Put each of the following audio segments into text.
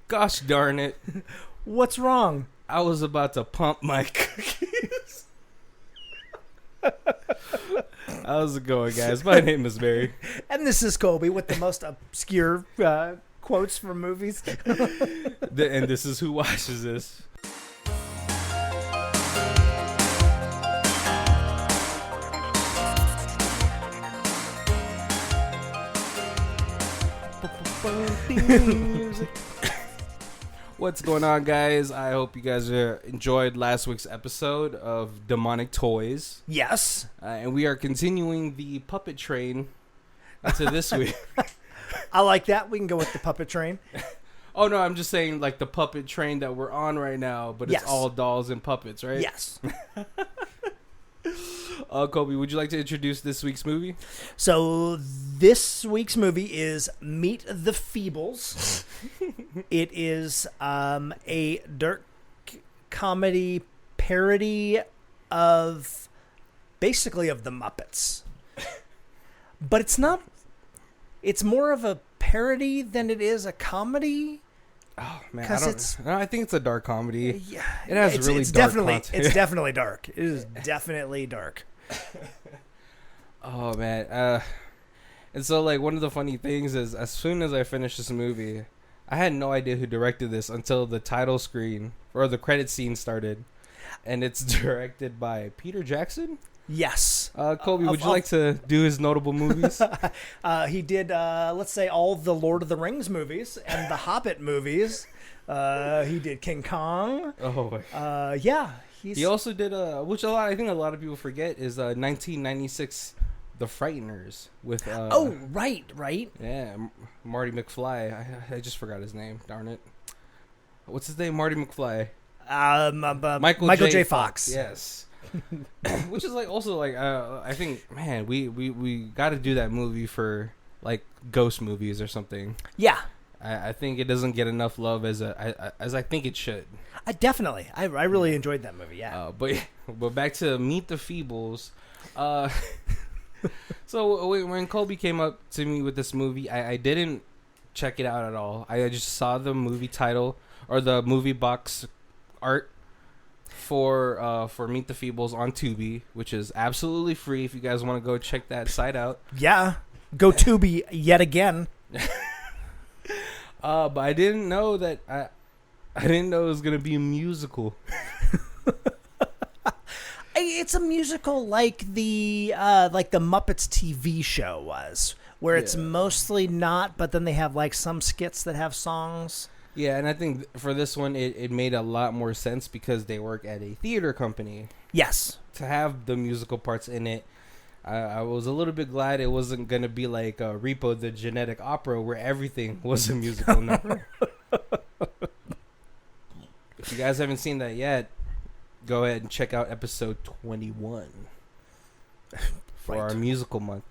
Gosh darn it. What's wrong? I was about to pump my cookies. How's it going, guys? My name is Barry. And this is Colby with the most obscure quotes from movies. And this is Who Watches This. What's going on, guys? I hope you guys enjoyed last week's episode of Demonic Toys. Yes. And we are continuing the puppet train to this week. I like that. We can go with the puppet train. Oh, no, I'm just saying like the puppet train that we're on right now, but it's all dolls and puppets, right? Yes. Colby, would you like to introduce this week's movie? So this week's movie is Meet the Feebles. It is a dark comedy parody of basically of the Muppets. But it's not. It's more of a parody than it is a comedy. Oh man, I I think it's a dark comedy. Yeah, it has really dark content. It's definitely dark. It is definitely dark. Oh man, and so like one of the funny things is, as soon as I finished this movie, I had no idea who directed this until the title screen or the credit scene started, and it's directed by Peter Jackson. Yes. Colby, would you like to do his notable movies? He did, let's say, all the Lord of the Rings movies and the Hobbit movies. He did King Kong. Oh, yeah. He also did, which I think a lot of people forget, is 1996 The Frighteners with. Right. Yeah, Marty McFly. I just forgot his name. Darn it. What's his name? Marty McFly. Michael J. Fox. Yes. Which is like also like I think, man, we got to do that movie for like ghost movies or something. Yeah. I think it doesn't get enough love as I think it should. Definitely. I really enjoyed that movie. Yeah. But back to Meet the Feebles. So when Colby came up to me with this movie, I didn't check it out at all. I just saw the movie title or the movie box art for Meet the Feebles on Tubi, which is absolutely free if you guys want to go check that site out. Yeah. Go Tubi yet again. But I didn't know that I didn't know it was gonna be a musical. It's a musical like the Muppets TV show was, where it's mostly not, but then they have like some skits that have songs. Yeah, and I think for this one, it made a lot more sense because they work at a theater company. Yes. To have the musical parts in it, I was a little bit glad it wasn't going to be like Repo the Genetic Opera where everything was a musical number. If you guys haven't seen that yet, go ahead and check out episode 21 for our musical month.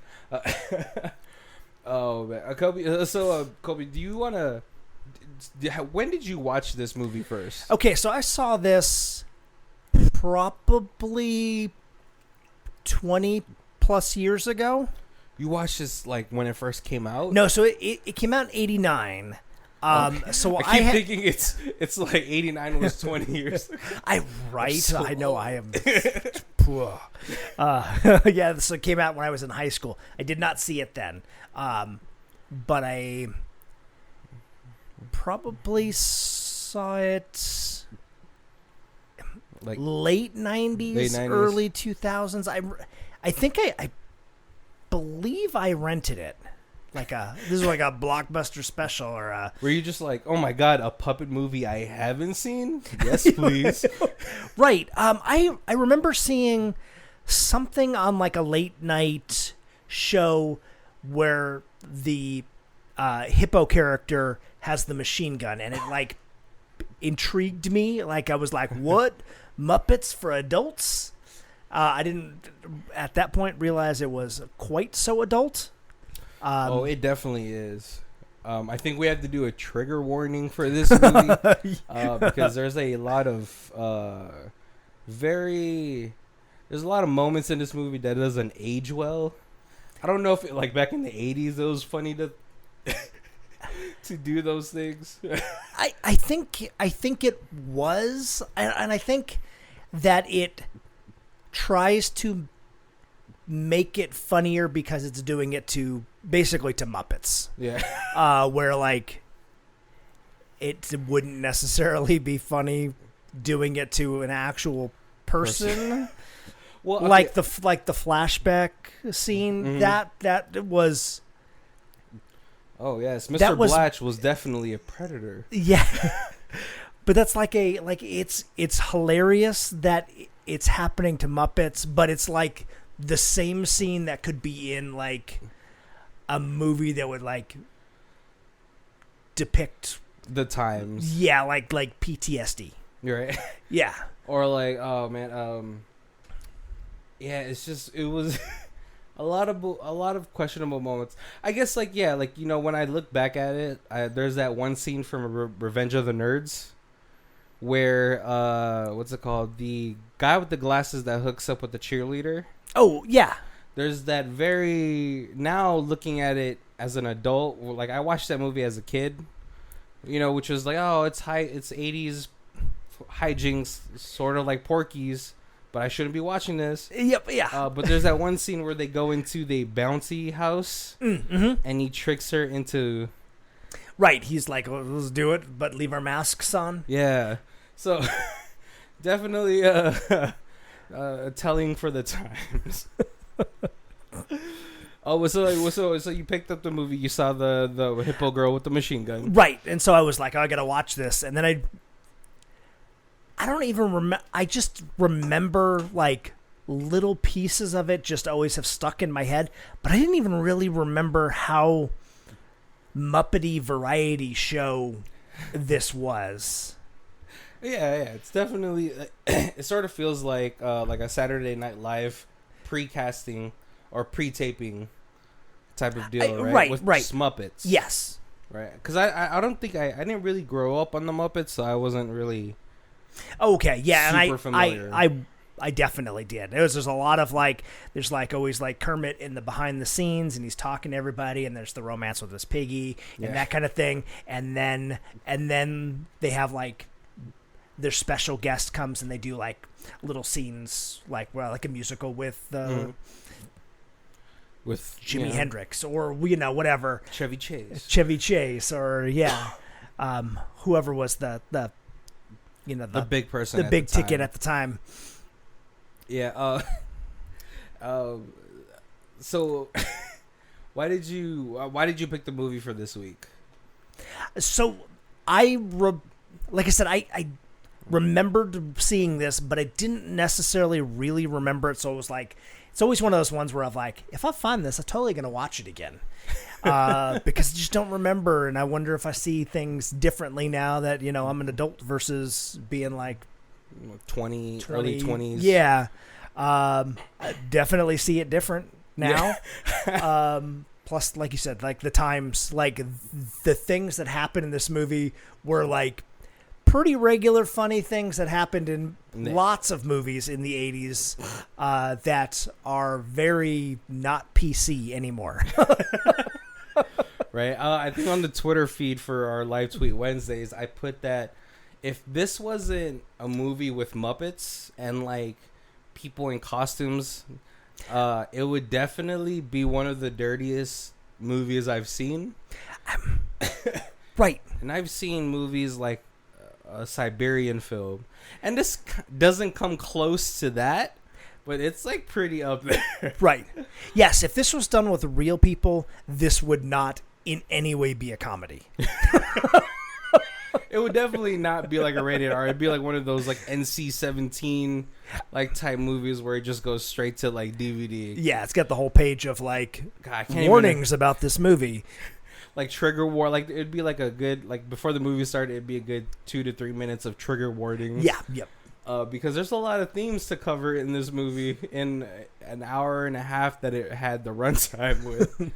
Oh, man. Colby, do you want to... When did you watch this movie first? Okay, so I saw this probably 20 plus years ago. You watched this like when it first came out? No, so it came out in 89. So I keep thinking it's like 89 was 20 years ago. I know I am. Yeah, so it came out when I was in high school. I did not see it then, but I probably saw it like late 90s, early 2000s. I think I believe I rented it. This is like a Blockbuster special or a... Were you just like, oh my god, a puppet movie I haven't seen? Yes, please. Right. I remember seeing something on like a late night show where the hippo character has the machine gun, and it like intrigued me. Like I was like, what? Muppets for adults? I didn't at that point realize it was quite so adult. It definitely is. I think we have to do a trigger warning for this movie because there's a lot of there's a lot of moments in this movie that doesn't age well. I don't know if like back in the 80s it was funny to to do those things. I think it was, and I think that it tries to make it funnier because it's doing it to basically to Muppets. Yeah. Where like it wouldn't necessarily be funny doing it to an actual person. Well, okay. like the flashback scene that was. Oh yes, Mr. Blatch was definitely a predator. Yeah, but that's it's hilarious that it's happening to Muppets, but it's like the same scene that could be in like a movie that would like depict the times. Yeah, like PTSD. You're right. Yeah. Or like, oh man, yeah, it was a lot of questionable moments. I guess like, yeah, like, you know, when I look back at it, there's that one scene from Revenge of the Nerds where what's it called? The guy with the glasses that hooks up with the cheerleader. Oh, yeah. There's that now looking at it as an adult, like I watched that movie as a kid, you know, which was like, oh, it's 80s hijinks, sort of like Porky's, but I shouldn't be watching this. Yep, yeah. But there's that one scene where they go into the bouncy house, and he tricks her into... Right, he's like, well, let's do it, but leave our masks on. Yeah. So, definitely telling for the times. Oh, so you picked up the movie, you saw the hippo girl with the machine gun. Right, and so I was like, oh, I gotta watch this, and then I don't even remember. I just remember like little pieces of it just always have stuck in my head, but I didn't even really remember how Muppety variety show this was. Yeah, it's definitely. It sort of feels like a Saturday Night Live pre-casting or pre-taping type of deal, right? With Muppets. Yes. Right, because I don't think I didn't really grow up on the Muppets, so I wasn't really. Okay, yeah, super familiar. I definitely did. There's a lot of like, there's like always like Kermit in the behind the scenes, and he's talking to everybody, and there's the romance with his piggy and that kind of thing, and then they have like their special guest comes and they do like little scenes like a musical with Jimi Hendrix or whatever, Chevy Chase or whoever was the big person, the big ticket at the time. Yeah. So, why did you pick the movie for this week? So, like I said, I remembered seeing this, but I didn't necessarily really remember it. So it was like, it's always one of those ones where I'm like, if I find this, I'm totally gonna watch it again. Because I just don't remember, and I wonder if I see things differently now that I'm an adult versus being like 20 early 20s. Yeah, I definitely see it different now. Yeah. Plus, like you said, like the times, like the things that happened in this movie were like pretty regular funny things that happened in lots of movies in the 80s that are very not PC anymore. Right. I think on the Twitter feed for our live tweet Wednesdays, I put that if this wasn't a movie with Muppets and like people in costumes, it would definitely be one of the dirtiest movies I've seen. Right. And I've seen movies like a Siberian film, and this doesn't come close to that, but it's like pretty up there. Right. Yes, if this was done with real people, this would not in any way be a comedy. It would definitely not be like a rated R. It'd be like one of those like NC-17 like type movies where it just goes straight to like DVD. Yeah, it's got the whole page of like warnings about this movie. Like trigger war, like it'd be like a good, like before the movie started, it'd be a good 2 to 3 minutes of trigger warnings. Yeah, yep. Because there's a lot of themes to cover in this movie in an hour and a half that it had the runtime with.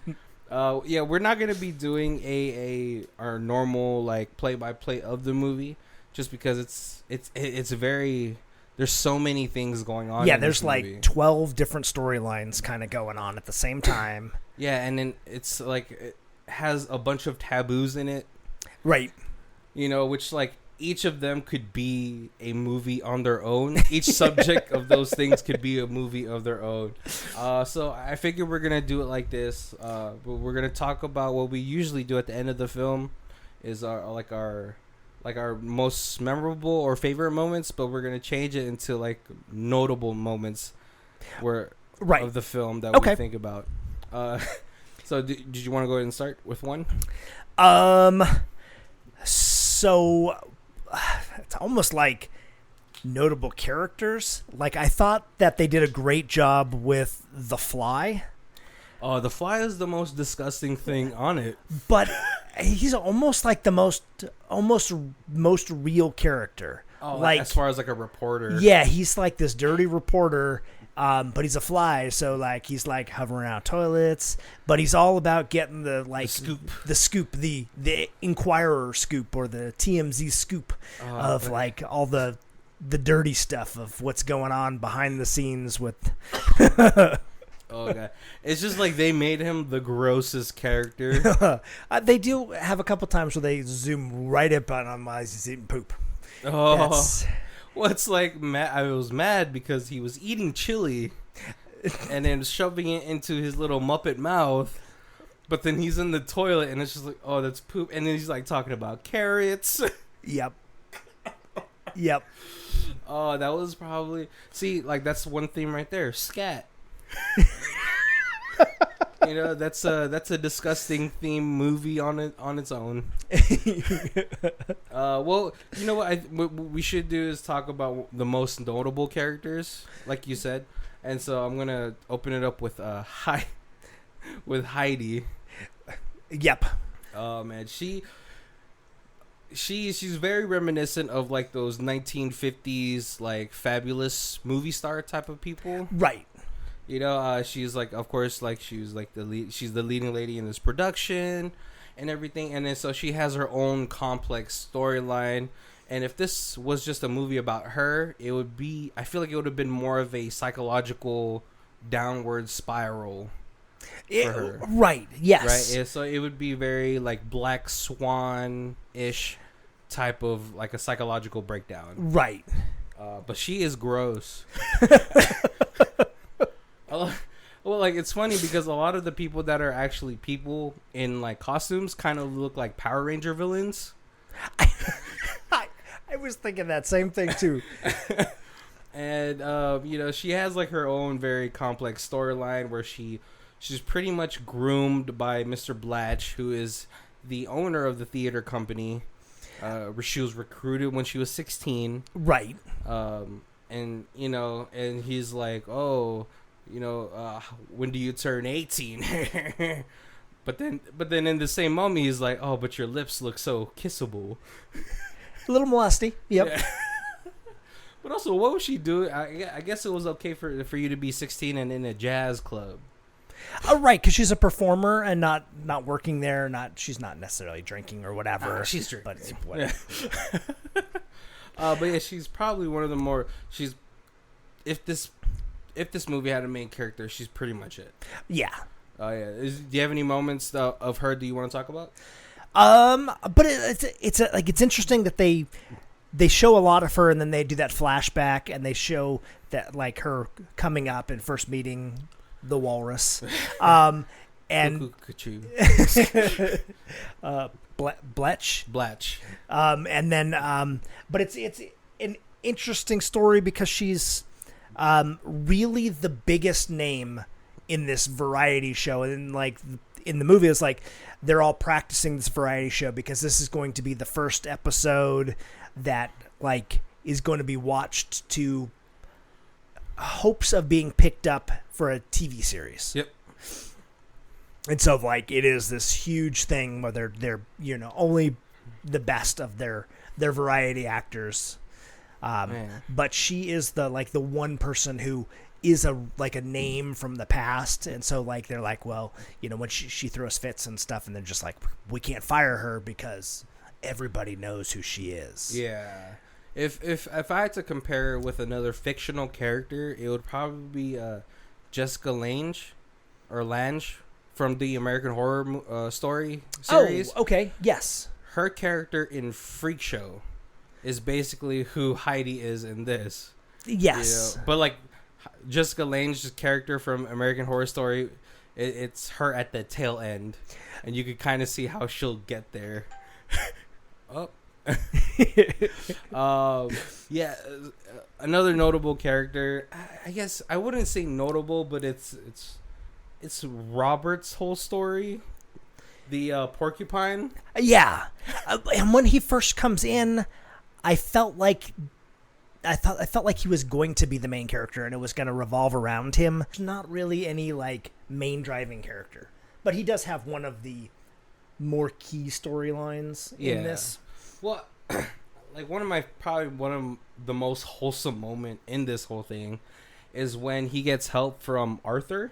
Yeah, we're not gonna be doing our normal like play by play of the movie, just because it's very. There's so many things going on. Yeah, there's like 12 different storylines kind of going on at the same time. Yeah, and then it's like. Has a bunch of taboos in it Right. You know, which like each of them could be a movie on their own. Each subject of those things could be a movie of their own. So I figure we're gonna do it like this. We're gonna talk about what we usually do at the end of the film, is our most memorable or favorite moments, but we're gonna change it into like notable moments of the film that we think about. So did you want to go ahead and start with one? So it's almost like notable characters. Like, I thought that they did a great job with The Fly. Oh, The Fly is the most disgusting thing on it. But he's almost like the most real character. Oh, like, as far as like a reporter. Yeah, he's like this dirty reporter, but he's a fly, so like he's like hovering around toilets, but he's all about getting the scoop, the Inquirer scoop, or the TMZ scoop of like all the dirty stuff of what's going on behind the scenes with. Oh god, it's just like they made him the grossest character. They do have a couple times where they zoom right up on him as he's eating poop. Oh. Well, it's like I was mad because he was eating chili and then shoving it into his little Muppet mouth, but then he's in the toilet and it's just like, oh, that's poop. And then he's like talking about carrots. Yep. Oh, that was probably... See, like, that's one theme right there. Scat. You know, that's a disgusting theme movie on its own. Well, you know what we should do is talk about the most notable characters, like you said, and so I'm gonna open it up with Heidi. Yep. Oh man, she's very reminiscent of like those 1950s like fabulous movie star type of people, right? You know, she's like, of course, like she was like she's the leading lady in this production and everything. And then so she has her own complex storyline. And if this was just a movie about her, I feel like it would have been more of a psychological downward spiral for her. Right. Yes. Right. So it would be very like Black Swan-ish type of like a psychological breakdown. Right. But she is gross. Well, like, it's funny because a lot of the people that are actually people in like costumes kind of look like Power Ranger villains. I was thinking that same thing too. And you know, she has like her own very complex storyline where she's pretty much groomed by Mr. Blatch, who is the owner of the theater company. She was recruited when she was 16. Right. And you know, and he's like, oh, you know, when do you turn 18? but then in the same moment, he's like, oh, but your lips look so kissable. A little molesty. Yep. Yeah. But also, what was she doing? I guess it was okay for you to be 16 and in a jazz club. Oh, right, because she's a performer and not working there. She's not necessarily drinking or whatever. She's drinking. But whatever. Yeah. But yeah, she's probably one of the more. If this movie had a main character, she's pretty much it. Yeah. Oh yeah. Do you have any moments of her that you want to talk about? But it's interesting that they show a lot of her and then they do that flashback and they show that like her coming up and first meeting the walrus. And Bletch. And then but it's an interesting story because she's really the biggest name in this variety show. And like in the movie, it's like they're all practicing this variety show because this is going to be the first episode that like is going to be watched to hopes of being picked up for a TV series. Yep. And so like it is this huge thing where they're you know only the best of their variety actors. But she is the one person who is a name from the past, and so like they're like, well, you know, when she throws fits and stuff, and they're just like, we can't fire her because everybody knows who she is. Yeah. If I had to compare with another fictional character, it would probably be Jessica Lange from the American Horror Story series. Oh, okay, yes. her character in Freak Show is basically who Heidi is in this. Yes. You know? But like Jessica Lange's character from American Horror Story, it's her at the tail end, and you could kind of see how she'll get there. Oh. Yeah, another notable character. I guess I wouldn't say notable, but it's Robert's whole story. The porcupine. Yeah, and when he first comes in, I felt like he was going to be the main character, and it was going to revolve around him. Not really any like main driving character, but he does have one of the more key storylines in this. Well, like one of the most wholesome moment in this whole thing is when he gets help from Arthur,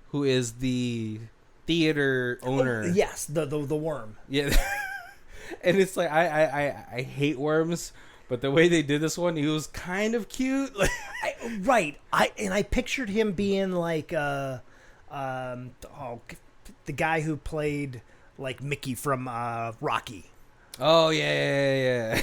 who is the theater owner. Oh, yes, the worm. Yeah. And it's like I hate worms, but the way they did this one, he was kind of cute. Right. I pictured him being like the guy who played like Mickey from Rocky. Oh yeah.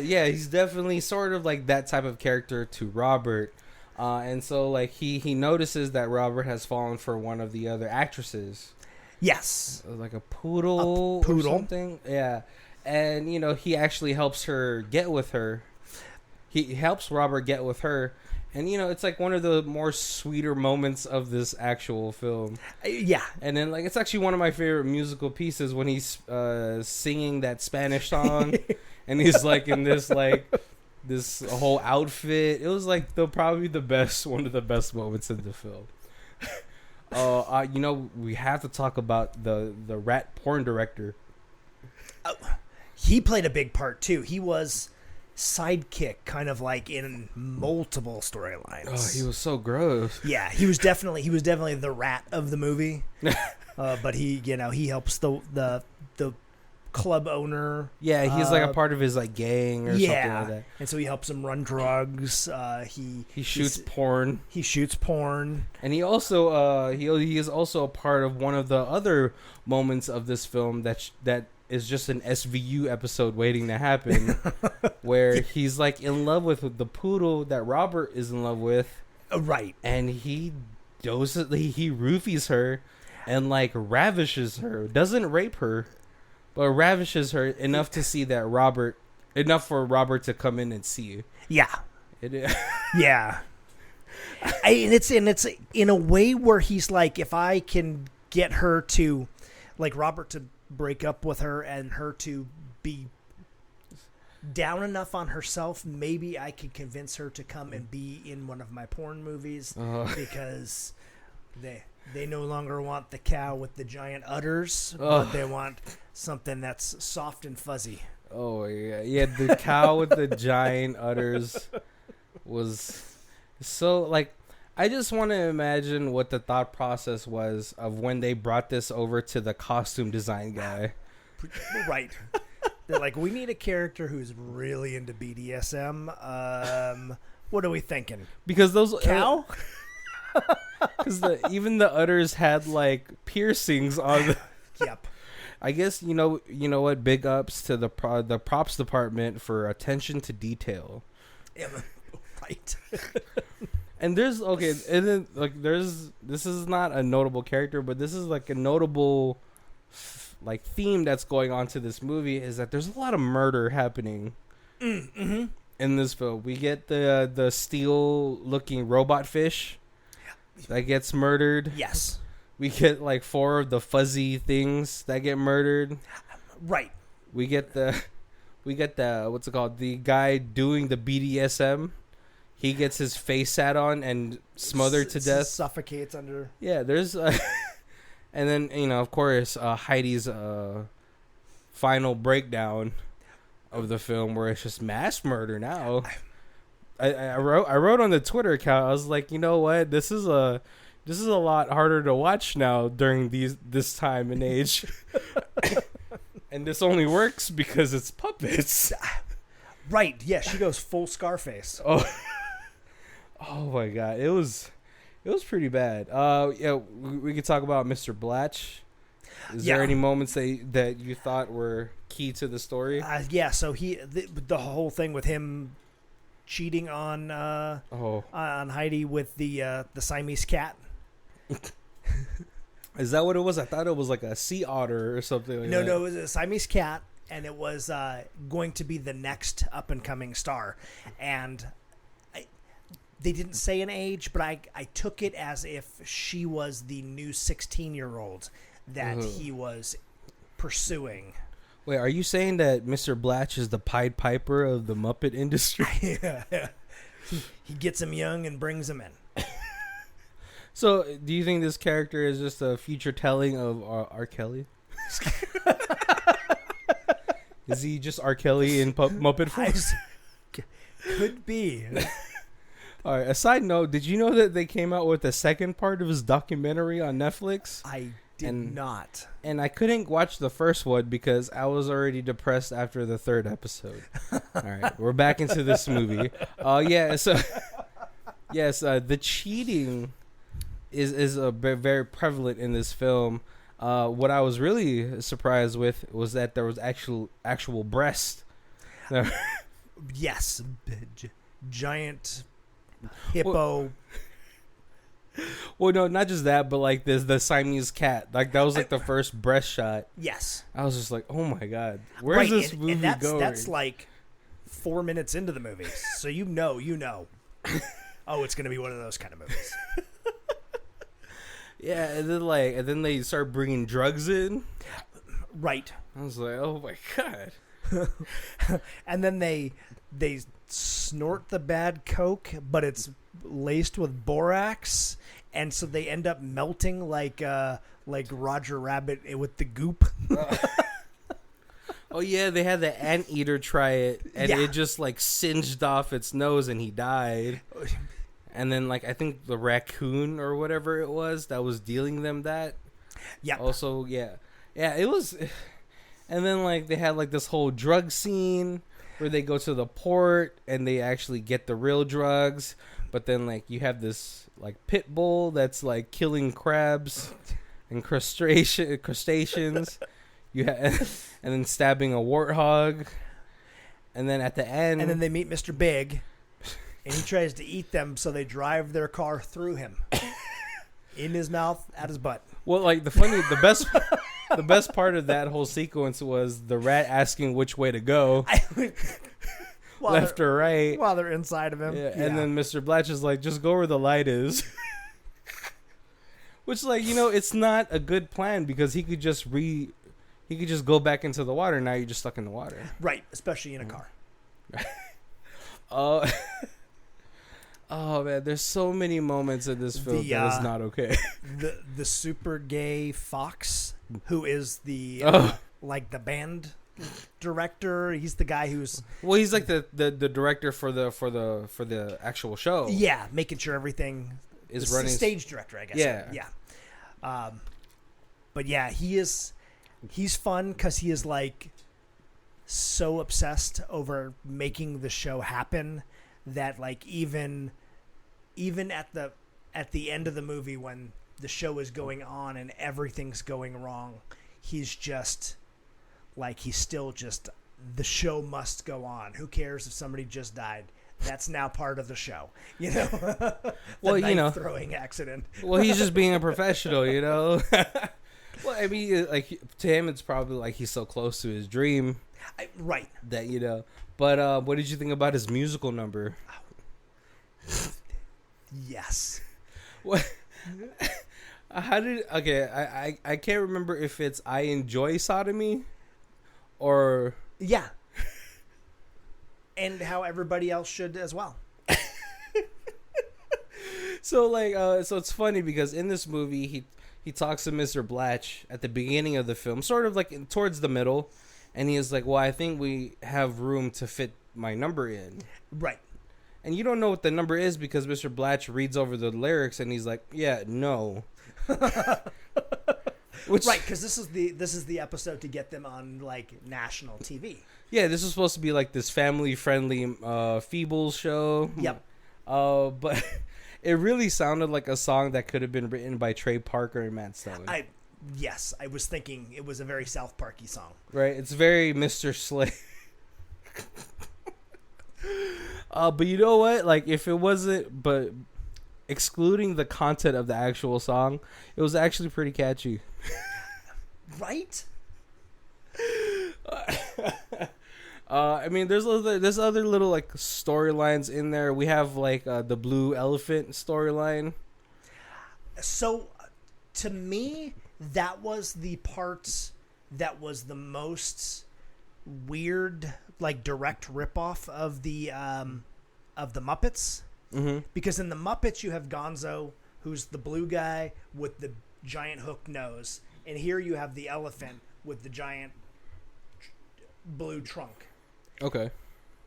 Yeah. He's definitely sort of like that type of character to Robert, and so like he notices that Robert has fallen for one of the other actresses. Yes, like a poodle or something. Yeah, and he actually helps her get with her. He helps Robert get with her. And, it's like one of the more sweeter moments of this actual film. Yeah. And then, like, it's actually one of my favorite musical pieces when he's singing that Spanish song. And he's, like, in this whole outfit. It was, like, probably one of the best moments in the film. We have to talk about the rat porn director. He played a big part, too. He was sidekick, kind of like in multiple storylines. Oh, he was so gross. Yeah, he was definitely the rat of the movie. But he helps the club owner. Yeah, he's like a part of his like gang or something like that. And so he helps him run drugs. He shoots porn. He shoots porn. And he also he is also a part of one of the other moments of this film that is just an SVU episode waiting to happen, where he's like in love with the poodle that Robert is in love with, right? And he roofies her and like ravishes her, doesn't rape her, but ravishes her enough to see that enough for Robert to come in and see. Yeah, yeah. And it's in a way where he's like, if I can get her to, like, Robert to break up with her and her to be down enough on herself, maybe I could convince her to come and be in one of my porn movies, because they no longer want the cow with the giant udders, but they want something that's soft and fuzzy. Oh yeah, the cow with the giant udders was so like. I just want to imagine what the thought process was of when they brought this over to the costume design guy. Right. They're like, we need a character who's really into BDSM. What are we thinking? Because those cow? Because even the udders had like piercings on the... Yep. I guess you know what? Big ups to the props department for attention to detail. Yeah, right. And this is not a notable character, but this is like a notable like theme that's going on to this movie, is that there's a lot of murder happening in this film. We get the steel looking robot fish that gets murdered. Yes. We get like 4 of the fuzzy things that get murdered. Right. We get the what's it called? The guy doing the BDSM. He gets his face sat on and smothered to death. Suffocates under. Yeah, there's... and then, of course, Heidi's final breakdown of the film, where it's just mass murder now. I wrote on the Twitter account, I was like, you know what? This is a lot harder to watch now during this time and age. And this only works because it's puppets. Right, yeah, she goes full Scarface. Oh my god, it was pretty bad. Yeah, we could talk about Mr. Blatch. Is there any moments that you thought were key to the story? Yeah, so the whole thing with him cheating on Heidi with the Siamese cat. Is that what it was? I thought it was like a sea otter or something like that. No, it was a Siamese cat, and it was going to be the next up-and-coming star. And they didn't say an age, but I took it as if she was the new 16-year-old that he was pursuing. Wait, are you saying that Mr. Blatch is the Pied Piper of the Muppet industry? Yeah. He gets them young and brings them in. So, do you think this character is just a future telling of R. Kelly? Is he just R. Kelly in Muppet form? Could be. All right, a side note, did you know that they came out with the second part of his documentary on Netflix? I did not. And I couldn't watch the first one because I was already depressed after the third episode. All right, we're back into this movie. The cheating is very prevalent in this film. What I was really surprised with was that there was actual breast. Yes, giant hippo. Well, no, not just that, but like the Siamese cat. Like that was like the first breast shot. Yes, I was just like, oh my god, where's this movie going? That's like 4 minutes into the movie, so you know. Oh, it's gonna be one of those kind of movies. Yeah, and then they start bringing drugs in. Right. I was like, oh my god. And then they snort the bad coke, but it's laced with borax, and so they end up melting like Roger Rabbit with the goop. Oh yeah, they had the anteater try it, and it just like singed off its nose, and he died. And then, like, I think the raccoon or whatever it was that was dealing them that. Yeah. Also, yeah, it was. And then, like, they had like this whole drug scene where they go to the port and they actually get the real drugs. But then, like, you have this like pit bull that's like killing crabs and crustaceans. And then stabbing a warthog. And then at the end, and then they meet Mr. Big. And he tries to eat them, so they drive their car through him, in his mouth, at his butt. Well, like the best part of that whole sequence was the rat asking which way to go, left or right, while they're inside of him. Yeah. And then Mr. Blatch is like, just go where the light is, which, like, it's not a good plan because he could just go back into the water. Now you're just stuck in the water, right? Especially in a car. Oh man, there's so many moments in this film that is not okay. The super gay fox, who is the like the band director. He's the guy who's he's like the director for the actual show. Yeah, making sure everything is running. The stage director, I guess. Yeah. But yeah, he's fun because he is like so obsessed over making the show happen that, like, even at the end of the movie when the show is going on and everything's going wrong, he's just like, he's still just, the show must go on. Who cares if somebody just died? That's now part of the show, the throwing accident. Well, he's just being a professional, Well, I mean, like, to him, it's probably like he's so close to his dream, right? That But what did you think about his musical number? Yes. What? I can't remember if it's I Enjoy Sodomy or yeah. And how everybody else should as well. So it's funny because in this movie he talks to Mr. Blatch at the beginning of the film, sort of like towards the middle, and he is like, "Well, I think we have room to fit my number in." Right. And you don't know what the number is because Mr. Blatch reads over the lyrics and he's like, "Yeah, no." Right, because this is the episode to get them on like national TV. Yeah, this is supposed to be like this family-friendly Feebles show. Yep. But it really sounded like a song that could have been written by Trey Parker and Matt Stone. Yes, I was thinking it was a very South Parky song. Right? It's very Mr. Slay. But you know what? Like, if it wasn't, but excluding the content of the actual song, it was actually pretty catchy. Right? I mean, there's other little like storylines in there. We have like the blue elephant storyline. So, to me, that was the part that was the most weird, like direct ripoff of the Muppets. Mm-hmm. Because in the Muppets, you have Gonzo, who's the blue guy with the giant hook nose, and here you have the elephant with the giant blue trunk. Okay.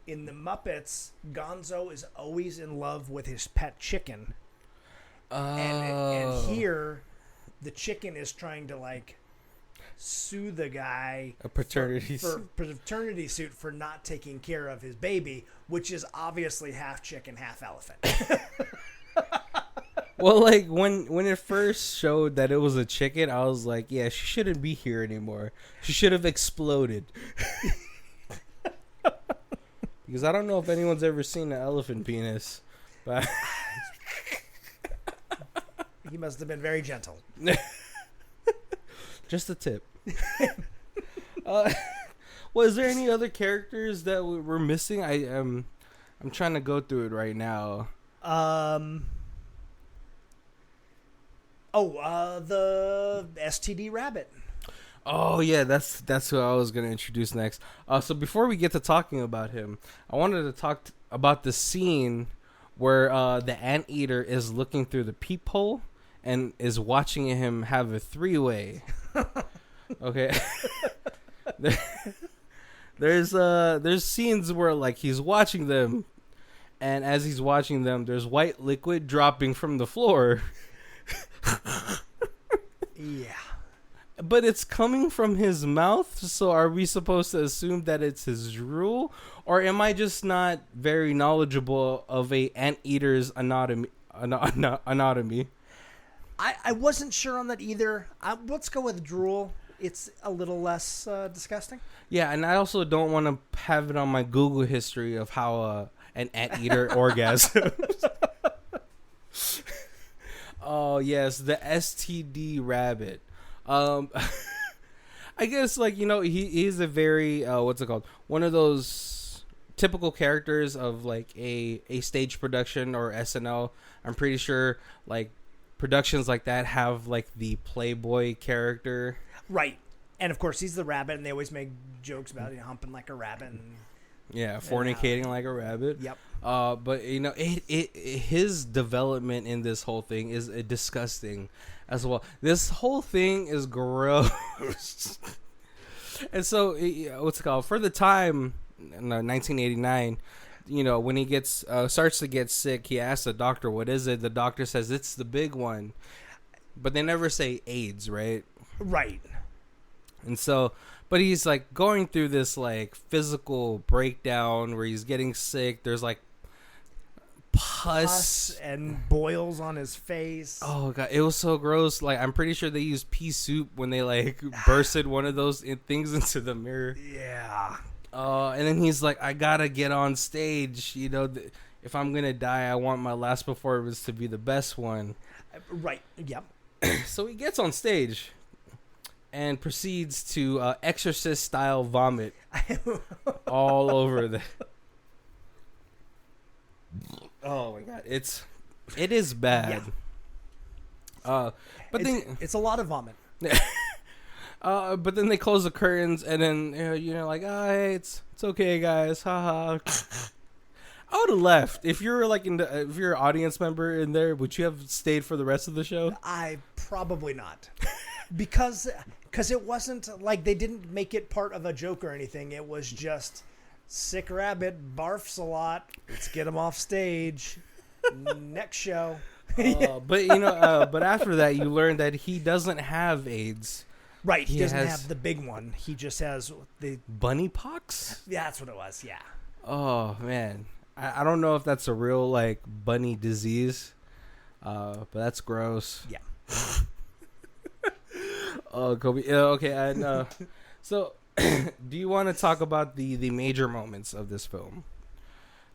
In the Muppets, Gonzo is always in love with his pet chicken. And here, the chicken is trying to, like, sue the guy a paternity for paternity suit for not taking care of his baby, which is obviously half chicken, half elephant. Well, like, when it first showed that it was a chicken, I was like, yeah, she shouldn't be here anymore. She should have exploded. Because I don't know if anyone's ever seen an elephant penis. But He must have been very gentle. Just a tip. Well, is there any other characters that we're missing? I'm trying to go through it right now. The STD rabbit. Oh yeah, that's who I was gonna introduce next. So before we get to talking about him, I wanted to talk about the scene where the anteater is looking through the peephole and is watching him have a three-way. Okay. There's scenes where like he's watching them, and as he's watching them, there's white liquid dropping from the floor. Yeah. But it's coming from his mouth, so are we supposed to assume that it's his drool? Or am I just not very knowledgeable of a anteater's anatomy? I wasn't sure on that either. Let's go with drool. It's a little less disgusting. Yeah, and I also don't want to have it on my Google history of how an anteater orgasms. Oh, yes, the STD rabbit. I guess, like, you know, he's a very, what's it called? One of those typical characters of, like, a stage production or SNL. I'm pretty sure, like, productions like that have, like, the Playboy character. Right. And, of course, he's the rabbit, and they always make jokes about humping like a rabbit. Yeah, fornicating like a rabbit. Yep. But, you know, his development in this whole thing is disgusting as well. This whole thing is gross. And so, what's it called? For the time, 1989, you know, when he gets starts to get sick, he asks the doctor, what is it? The doctor says, it's the big one. But they never say AIDS, right? Right. And so, but he's like going through this like physical breakdown where he's getting sick. There's like pus and boils on his face. Oh god, it was so gross. Like, I'm pretty sure they used pea soup when they like bursted one of those things into the mirror. Yeah. And then he's like, I gotta get on stage. You know, if I'm gonna die, I want my last performance to be the best one. Right. Yep. So he gets on stage and proceeds to Exorcist style vomit all over the. Oh my god, it is bad. Yeah. But it's a lot of vomit. But then they close the curtains, and then you know, like, hey, it's okay, guys, haha. I would have left if you're like if you're an audience member in there. Would you have stayed for the rest of the show? I probably not, because it wasn't like they didn't make it part of a joke or anything. It was just sick rabbit barfs a lot. Let's get him off stage. Next show. But you know, but after that, you learn that he doesn't have AIDS. Right, he doesn't have the big one. He just has the bunny pox. Yeah, that's what it was. Yeah. Oh man, I don't know if that's a real like bunny disease, but that's gross. Yeah. Oh, Kobe. Okay, and so do you want to talk about the major moments of this film?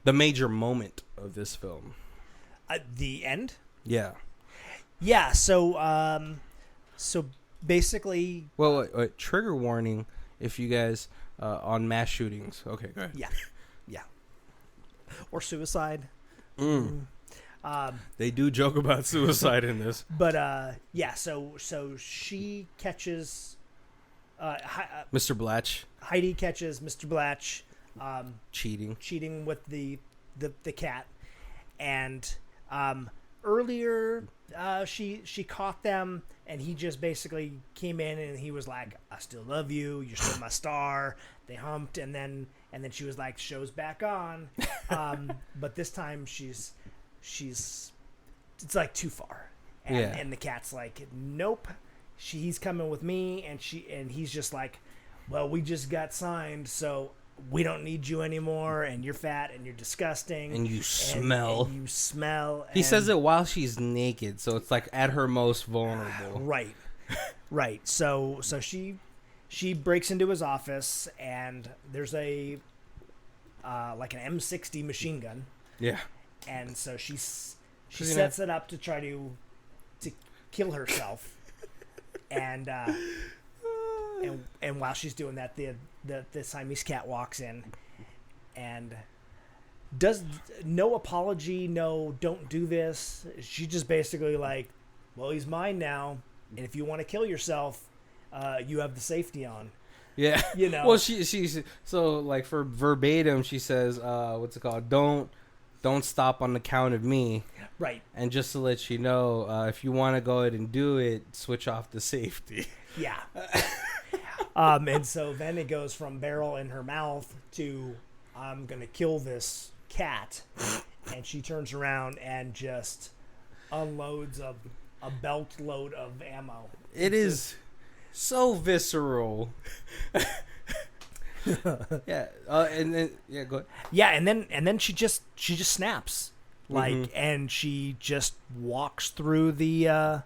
The major moment of this film. The end. Yeah. Yeah. So basically. Well, wait, trigger warning if you guys on mass shootings. Okay, go ahead. Yeah. Or suicide. They do joke about suicide in this. But yeah. So she catches. Mr. Blatch. Heidi catches Mr. Blatch. Cheating with the cat, and earlier she caught them, and he just basically came in and he was like, "I still love you. You're still my star." They humped, and then she was like, "Show's back on," but this time she's it's like too far, and the cat's like, "Nope." He's coming with me, and he's just like, "Well, we just got signed, so we don't need you anymore, and you're fat, and you're disgusting, and you smell." And you smell. He says it while she's naked, so it's like at her most vulnerable. Right. So she breaks into his office, and there's a like an M60 machine gun. Yeah. And so she sets it up to try to kill herself. And while she's doing that, the Siamese cat walks in and does no apology, no don't do this. She just basically like, well, he's mine now, and if you want to kill yourself, you have the safety on. Yeah, you know. Well, she's so like for verbatim, she says, "What's it called? Don't stop on the count of me." Right. And just to let you know, if you want to go ahead and do it, switch off the safety. Yeah. And so then it goes from barrel in her mouth to I'm going to kill this cat. And she turns around and just unloads a belt load of ammo. It is so visceral. Yeah. And then go ahead. Yeah, and then she just snaps. Like, and she just walks through the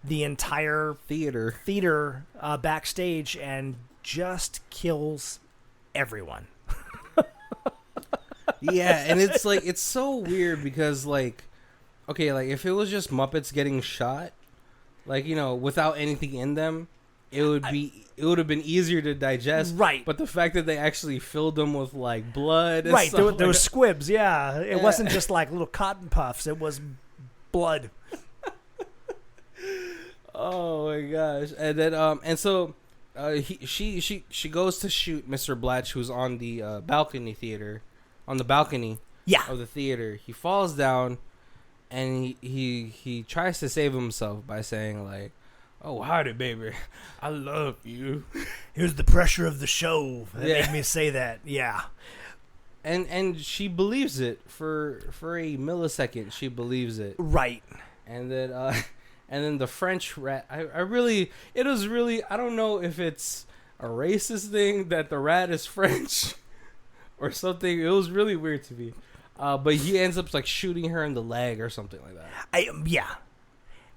entire theater backstage and just kills everyone. Yeah, and it's like it's so weird because like, okay, like if it was just Muppets getting shot, like without anything in them, it would have been easier to digest. Right. But the fact that they actually filled them with like blood. And right. Stuff there was squibs. Yeah. It wasn't just like little cotton puffs. It was blood. Oh my gosh. And then and so she goes to shoot Mr. Blatch, who's on the balcony Yeah. of the theater. He falls down and he tries to save himself by saying like, "Oh, howdy, baby. I love you." It was the pressure of the show that made me say that. Yeah. And she believes it for a millisecond. She believes it. Right. And then the French rat. I don't know if it's a racist thing that the rat is French or something. It was really weird to me. But he ends up like shooting her in the leg or something like that. Yeah.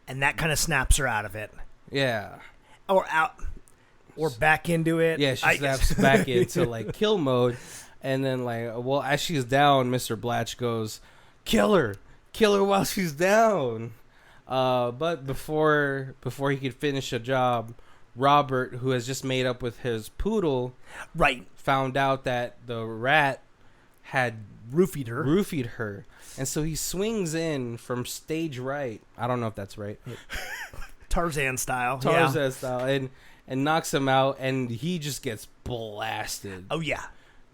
And that kind of snaps her out of it. Yeah. Or back into it. Yeah, she snaps back into like kill mode, and then like, well, as she's down, Mr. Blatch goes, kill her while she's down. But before he could finish the job, Robert, who has just made up with his poodle, right, found out that the rat had roofied her, and so he swings in from stage right. I don't know if that's right. Tarzan style, and knocks him out, and he just gets blasted. Oh yeah,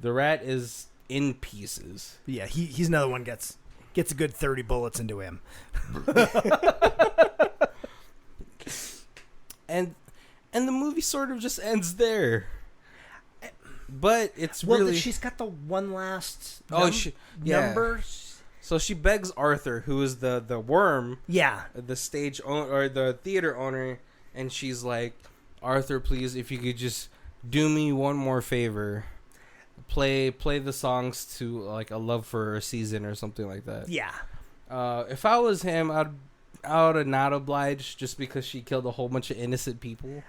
the rat is in pieces. Yeah, he's another one gets a good 30 bullets into him. and the movie sort of just ends there. But it's really she's got the one last number. So she begs Arthur, who is the worm, the stage or the theater owner, and she's like, "Arthur, please, if you could just do me one more favor, play the songs to like A Love for a Season or something like that." Yeah. If I was him, out of not oblige just because she killed a whole bunch of innocent people?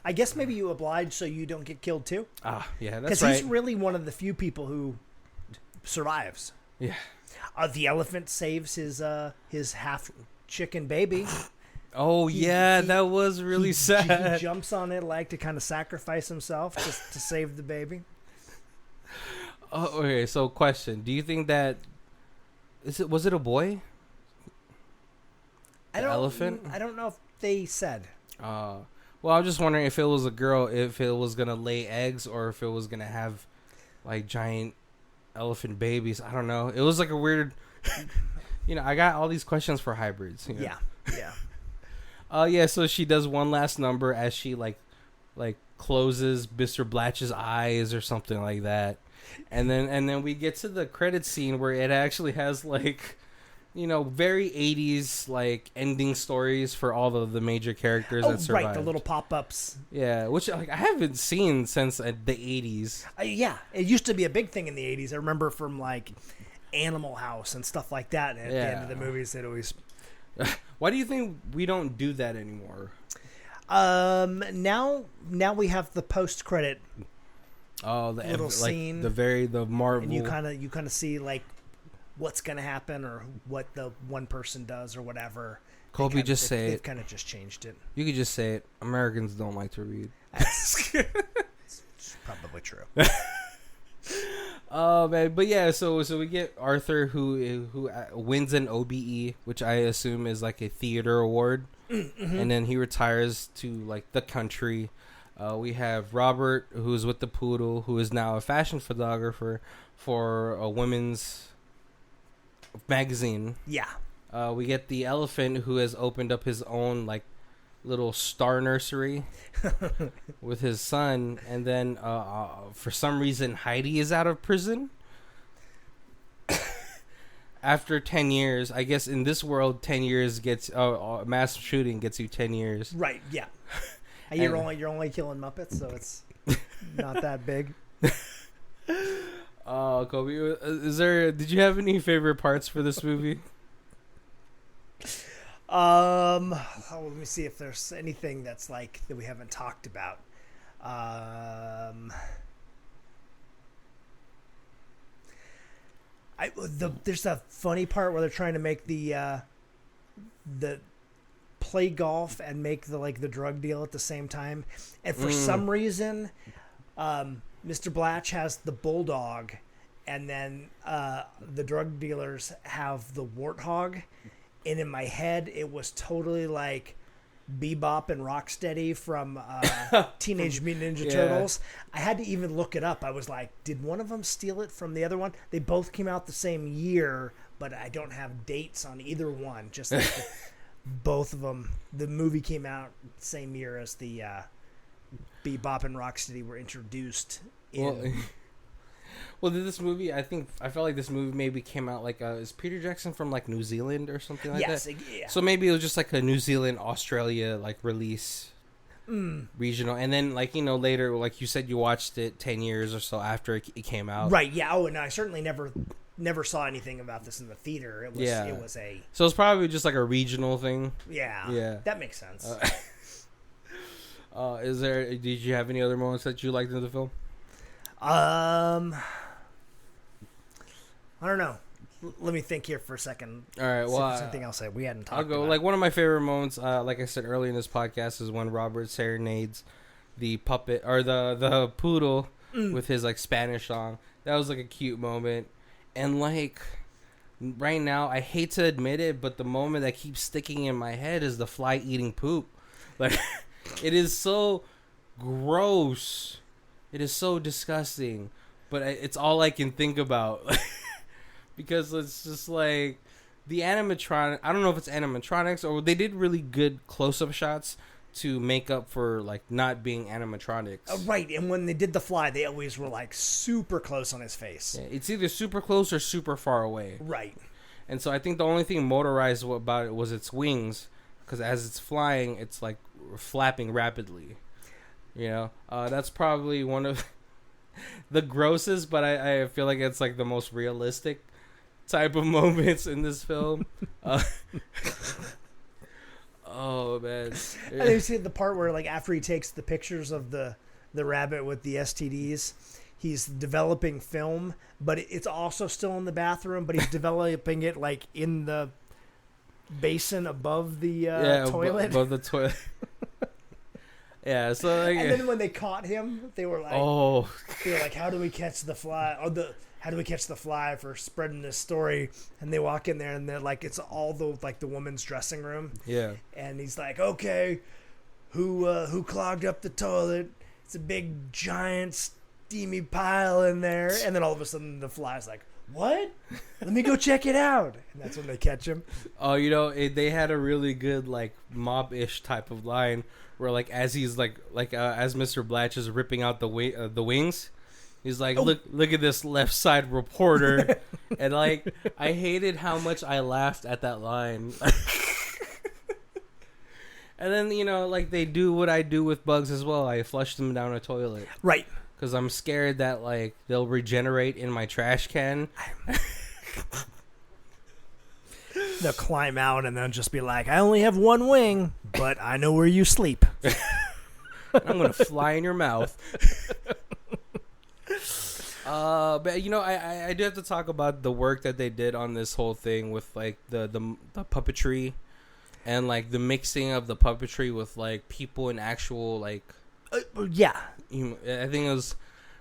I guess maybe you oblige so you don't get killed too. Ah, yeah, that's Because right. he's really one of the few people who survives. Yeah. The elephant saves his half chicken baby. Oh, that was really sad. He jumps on it like to kind of sacrifice himself just to save the baby. Oh, okay, so question. Do you think that... Was it a boy? Elephant? I don't know if they said. Well, I was just wondering if it was a girl, if it was going to lay eggs or if it was going to have, like, giant elephant babies. I don't know. It was like a weird... I got all these questions for hybrids. Yeah, yeah. Yeah, so she does one last number as she, like closes Mr. Blatch's eyes or something like that. And then we get to the credit scene where it actually has, like... very 80s, like, ending stories for all of the major characters that survived. Right, the little pop-ups. Yeah, which, like, I haven't seen since the 80s. Yeah, it used to be a big thing in the 80s. I remember from, like, Animal House and stuff like that. And at the end of the movies, it always... Why do you think we don't do that anymore? Now we have the post-credit little scene. The Marvel... And you kind of see, like, what's going to happen or what the one person does or whatever. Colby, just say it. They've kind of just changed it. You could just say it. Americans don't like to read. That's probably true. Oh, man. But yeah, so we get Arthur who wins an OBE, which I assume is like a theater award. Mm-hmm. And then he retires to like the country. We have Robert, who's with the poodle, who is now a fashion photographer for a women's magazine. Yeah. We get the elephant who has opened up his own like little star nursery with his son, and then for some reason Heidi is out of prison after 10 years. I guess in this world 10 years gets mass shooting gets you 10 years. Right, yeah. You're only killing Muppets, so it's not that big. Oh, Kobe, did you have any favorite parts for this movie? Let me see if there's anything that's like that we haven't talked about. There's a funny part where they're trying to make the play golf and make the drug deal at the same time, and for some reason, Mr. Blatch has the bulldog, and then the drug dealers have the warthog. And in my head, it was totally like Bebop and Rocksteady from Teenage Mutant Ninja Turtles. I had to even look it up. I was like, did one of them steal it from the other one? They both came out the same year, but I don't have dates on either one. Just like both of them. The movie came out the same year as the Bebop and Rocksteady were introduced in... Well, did this movie? I felt like this movie maybe came out like is Peter Jackson from like New Zealand or something like that? Yeah. So maybe it was just like a New Zealand Australia like release, regional, and then like later, like you said, you watched it 10 years or so after it came out. Right. Yeah. Oh, and I certainly never saw anything about this in the theater. It was So it's probably just like a regional thing. Yeah. Yeah. That makes sense. Did you have any other moments that you liked in the film? I don't know. Let me think here for a second. All right. Well, something else that we hadn't talked I'll go. about. Like one of my favorite moments, like I said earlier in this podcast, is when Robert serenades the puppet or the poodle with his like Spanish song. That was like a cute moment, and like right now, I hate to admit it, but the moment that keeps sticking in my head is the fly eating poop. Like it is so gross. It is so disgusting, but it's all I can think about. Because it's just like the animatronic. I don't know if it's animatronics or they did really good close-up shots to make up for like not being animatronics. Right, and when they did the fly, they always were like super close on his face. Yeah, it's either super close or super far away. Right. And so I think the only thing motorized about it was its wings, because as it's flying, it's like flapping rapidly. That's probably one of the grossest, but I feel like it's like the most realistic type of moments in this film. Oh man. And then you see the part where, like, after he takes the pictures of the rabbit with the STDs, he's developing film, but it's also still in the bathroom, but he's developing it, like, in the basin above the toilet. Above the toilet. Yeah, so like, and then when they caught him, they were like, how do we catch the fly? How do we catch the fly for spreading this story? And they walk in there, and they're like, it's all the woman's dressing room. Yeah. And he's like, okay, who clogged up the toilet? It's a big, giant, steamy pile in there. And then all of a sudden, the fly's like, what? Let me go check it out. And that's when they catch him. Oh, they had a really good, like, mob-ish type of line where, like, as he's as Mr. Blatch is ripping out the wings, he's like, look at this left side reporter. And, like, I hated how much I laughed at that line. And then, like, they do what I do with bugs as well. I flush them down a toilet. Right. Because I'm scared that, like, they'll regenerate in my trash can. They'll climb out and they'll just be like, I only have one wing, but I know where you sleep. I'm going to fly in your mouth. But, I do have to talk about the work that they did on this whole thing with, like, the puppetry and, like, the mixing of the puppetry with, like, people in actual, like... yeah. I think it was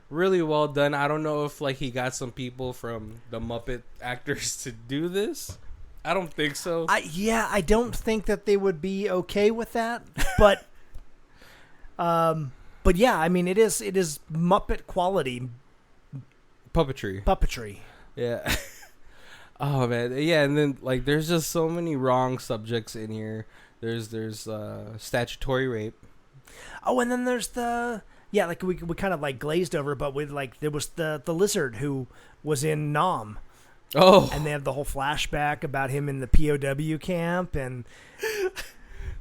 really well done. I don't know if, like, he got some people from the Muppet actors to do this. I don't think so. I don't think that they would be okay with that. But, yeah, I mean, it is Muppet quality puppetry. Yeah. Oh man, yeah, and then, like, there's just so many wrong subjects in here. There's statutory rape. Oh, and then there's like we kind of, like, glazed over, but with, like, there was the lizard who was in Nom. Oh, and they have the whole flashback about him in the POW camp, and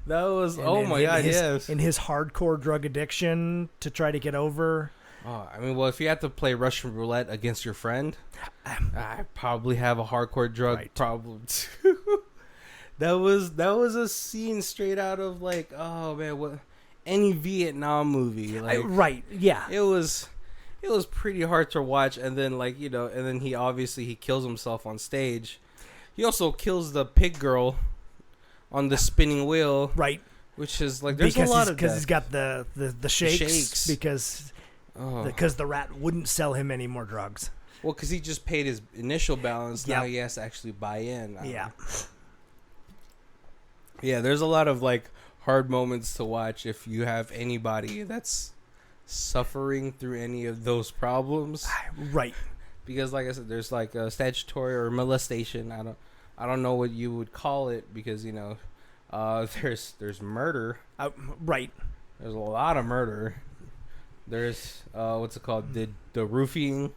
that was my god, yes, in his hardcore drug addiction to try to get over. Oh, I mean, well, if you have to play Russian roulette against your friend, I probably have a hardcore drug problem too. That was a scene straight out of, like, oh man, what any Vietnam movie, like, right? Yeah, it was pretty hard to watch, and then, like, and then he kills himself on stage. He also kills the pig girl on the spinning wheel, right? Which is, like, there's a lot of because he's got the shakes because the rat wouldn't sell him any more drugs. Well, because he just paid his initial balance. Now he has to actually buy in. Yeah. There's a lot of, like, hard moments to watch if you have anybody that's suffering through any of those problems, right? Because, like I said, there's, like, a statutory or molestation. I don't know what you would call it, because there's murder, right? There's a lot of murder. There's what's it called, the roofing,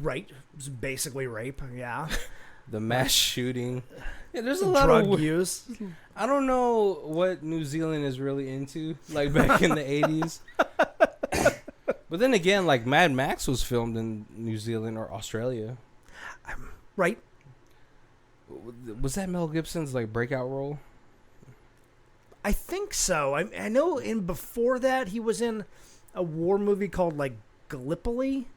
right? It's basically rape. Yeah. The mass shooting. Yeah, there's a lot of drug use. I don't know what New Zealand is really into, like, back in the 80s. But then again, like, Mad Max was filmed in New Zealand or Australia. Right. Was that Mel Gibson's, like, breakout role? I think so. I know before that he was in a war movie called, like, Gallipoli.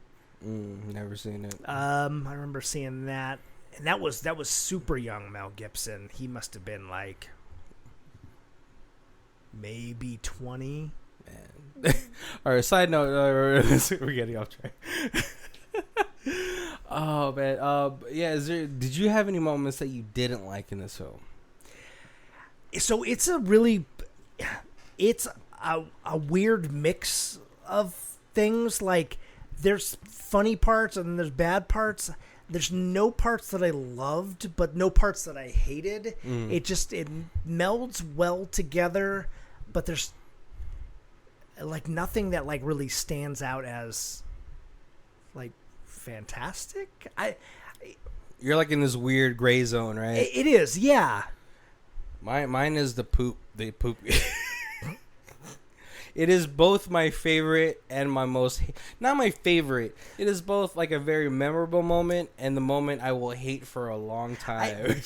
Never seen it. I remember seeing that. And that was super young Mel Gibson. He must have been, like, maybe 20. Man. All right, side note, we're getting off track. Oh man, yeah. Did you have any moments that you didn't like in this film? So it's a weird mix of things. Like, there's funny parts and there's bad parts. There's no parts that I loved, but no parts that I hated. It melds well together, but there's, like, nothing that, like, really stands out as, like, fantastic. You're, like, in this weird gray zone, right? It is, yeah. Mine is the poop. It is both my favorite and my most not my favorite. It is both like a very memorable moment and the moment I will hate for a long time.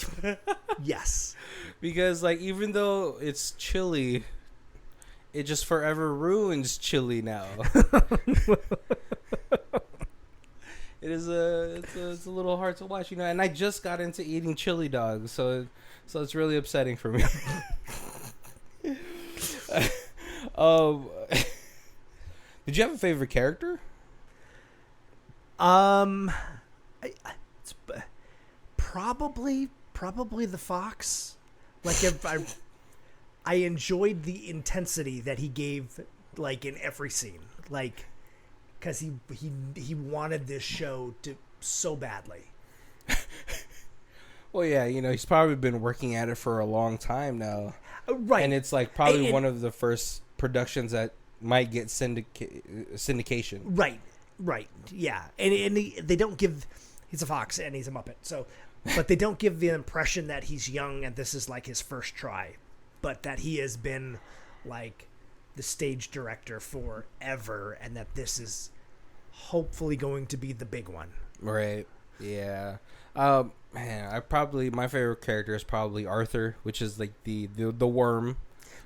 Yes. Because like even though it's chilly, it just forever ruins chili now. It's a little hard to watch, and I just got into eating chili dogs, so it's really upsetting for me. Did you have a favorite character? It's probably the fox. Like if I enjoyed the intensity that he gave, like in every scene, like because he wanted this show to so badly. Well, yeah, he's probably been working at it for a long time now. Right. And it's like probably one of the first productions that might get syndication. Right. Yeah. And they don't give... He's a fox and he's a Muppet. So, but they don't give the impression that he's young and this is like his first try. But that he has been like the stage director forever and that this is hopefully going to be the big one. Right. Yeah. Man, my favorite character is probably Arthur, which is like the worm.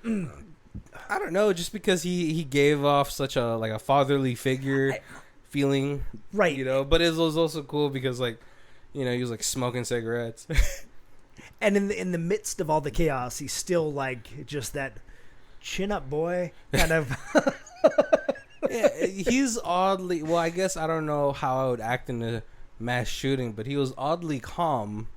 I don't know, just because he gave off such a fatherly figure feeling, right? But it was also cool because like, he was like smoking cigarettes, and in the midst of all the chaos, he's still like just that chin up boy kind of. Yeah, he's oddly well. I guess I don't know how I would act in a mass shooting, but he was oddly calm.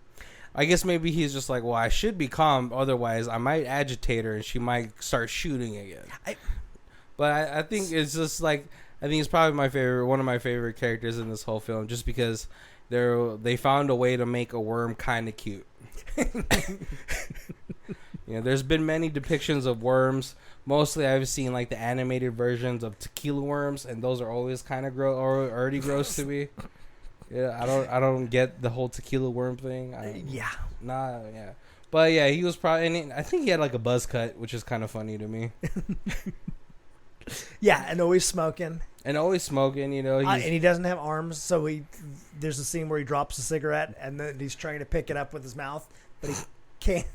I guess maybe he's just like, well, I should be calm, otherwise I might agitate her and she might start shooting again. But I think it's just like, I think it's probably one of my favorite characters in this whole film, just because they found a way to make a worm kind of cute. There's been many depictions of worms. Mostly I've seen like the animated versions of tequila worms, and those are always kind of already gross to me. Yeah, I don't get the whole tequila worm thing. Yeah. But yeah, he was probably, and I think he had like a buzz cut, which is kind of funny to me. Yeah, and always smoking. And he doesn't have arms, so there's a scene where he drops a cigarette, and then he's trying to pick it up with his mouth, but he can't.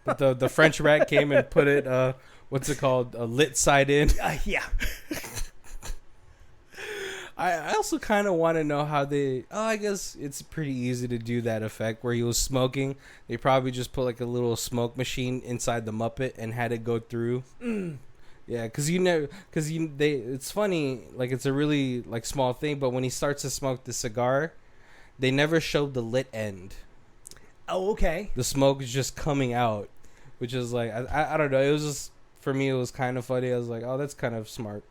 But the French rat came and put it, what's it called, a lit side in. Yeah. I also kind of want to know how I guess it's pretty easy to do that effect where he was smoking. They probably just put like a little smoke machine inside the Muppet and had it go through. Yeah, because it's funny, like it's a really like small thing, but when he starts to smoke the cigar, they never showed the lit end. Oh, okay. The smoke is just coming out, which is like, I don't know. It was just, for me, it was kind of funny. I was like, oh, that's kind of smart.